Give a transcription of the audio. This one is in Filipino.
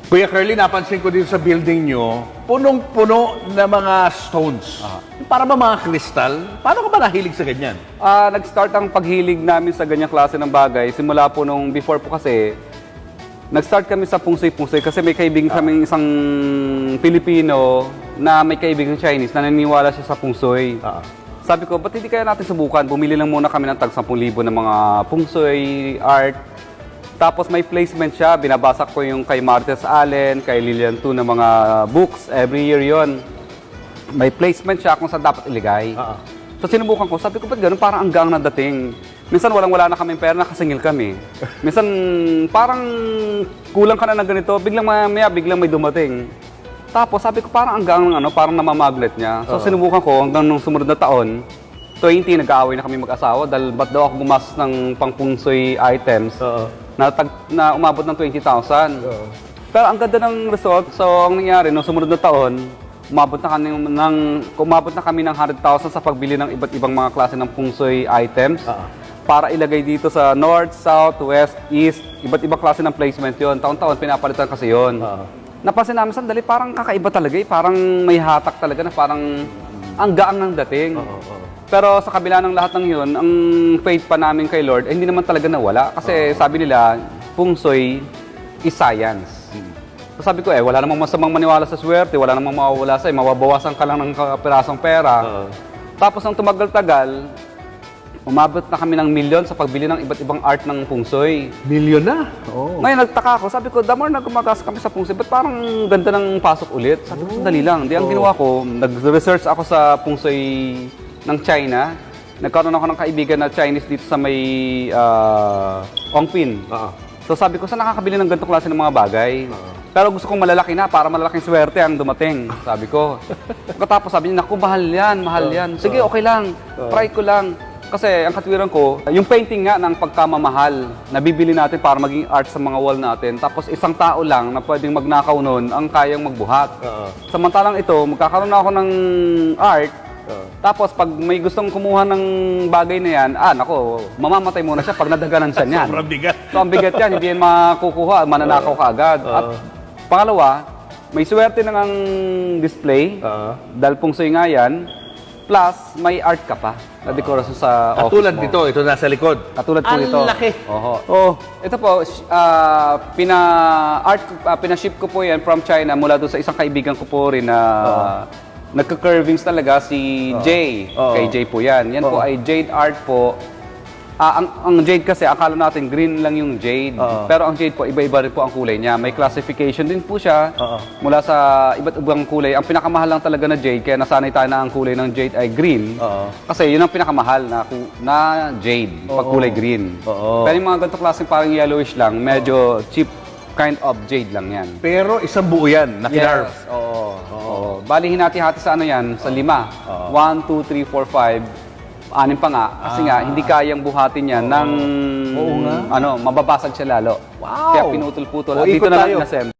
Kuya Curly, napansin ko dito sa building nyo, punong-puno na mga stones. Para ba mga kristal? Paano ka ba nahilig sa ganyan? Nag-start ang paghilig namin sa ganyang klase ng bagay. Simula po nung before po kasi, nag-start kami sa pungsoy-pungsoy kasi may kaibigan kaming isang Pilipino na may kaibigan Chinese na naniniwala siya sa pungsoy. Sabi ko, ba't hindi kaya natin subukan? Bumili lang muna kami ng tag 10,000 ng mga pungsoy, art. Tapos may placement siya, binabasa ko yung kay Martes Allen, kay Lilian Tu na mga books, every year yon. May placement siya kung saan dapat iligay. So sinubukan ko, sabi ko, ba't ganun? Parang anggang na dating. Minsan walang-wala na kami pera, nakasingil kami. Minsan parang kulang ka na ng ganito, biglang may dumating. Tapos sabi ko, parang anggang, parang namamagnet niya. So sinubukan ko hanggang nung sumunod na taon, 20, nag-aaway na kami mag-asawa dahil ba't daw ako gumastos ng pangpungsoy items na umabot ng 20,000. Pero ang ganda ng result. So, ang nangyari, nung sumunod na taon, umabot na kami ng 100,000 sa pagbili ng iba't ibang mga klase ng pungsoy items para ilagay dito sa north, south, west, east. Iba't ibang klase ng placement yon. Taon-taon, pinapalitan kasi yon. Napansin namin, sandali, parang kakaiba talaga eh. Parang may hatak talaga na parang ang gaang ng dating. Pero sa kabila ng lahat ng yun, ang faith pa namin kay Lord, hindi naman talaga nawala. Kasi sabi nila, pungsoy is science. So sabi ko, wala namang masamang maniwala sa swerte, wala namang mawawala sa'yo, mababawasan ka lang ng kapirasong pera. Tapos nang tumagal-tagal, umabot na kami ng milyon sa pagbili ng iba't ibang art ng pungsoy. Milyon na? Ngayon, nagtaka ako. Sabi ko, the more na gumagas kami sa pungsoy, ba't parang ganda ng pasok ulit? Sabi ko, sandali lang. Di, ang ginawa ko, nag-research ako sa pungsoy ng China. Nagkaroon ako ng kaibigan na Chinese dito sa may Ongpin. So sabi ko, saan nakakabili ng ganitong klase ng mga bagay? Pero gusto kong malalaki na, para malalaking swerte ang dumating. Sabi ko. Pagkatapos sabi niya, naku, mahal yan. Sige, okay lang. Try ko lang. Kasi ang katwiran ko, yung painting nga ng pagkamamahal, nabibili natin para maging art sa mga wall natin. Tapos isang tao lang na pwedeng magnakaw nun ang kayang magbuhat. Samantalang ito, magkakaroon na ako ng art. Tapos pag may gustong kumuha ng bagay na yan, nako, mamamatay muna siya pag nadaganan siya niyan. Sobrang bigat. So ang bigat yan, hindi yan makukuha, mananakaw ka agad. At pangalawa, may swerte ng ang display, dahil pungsoy nga yan, plus may art ka pa na dekorasyon sa office Katulad mo. dito, ito nasa likod. Katulad po Ang ito. laki. Ito po, pinaship ko po yan from China mula doon sa isang kaibigan ko po rin na nagka-curvings talaga, si Jay. Kay Jay po yan. Yan po ay jade art po. Ang jade kasi, akala natin green lang yung jade. Pero ang jade po, iba-iba rin po ang kulay niya. May classification din po siya mula sa iba't ibang kulay. Ang pinakamahal lang talaga na jade, kaya nasanay tayo na ang kulay ng jade ay green. Kasi yun ang pinakamahal na jade, pag kulay green. Pero yung mga ganito klaseng parang yellowish lang, medyo cheap kind of jade lang yan. Pero isang buo yan, nakinarve. Yes, bali hinati-hati sa ano yan, sa 5. 1, 2, 3, 4, 5. 6 pa nga. Kasi nga, hindi kayang buhatin yan ng, mababasag siya lalo. Kaya pinutol-putol. At ikot dito na tayo. lang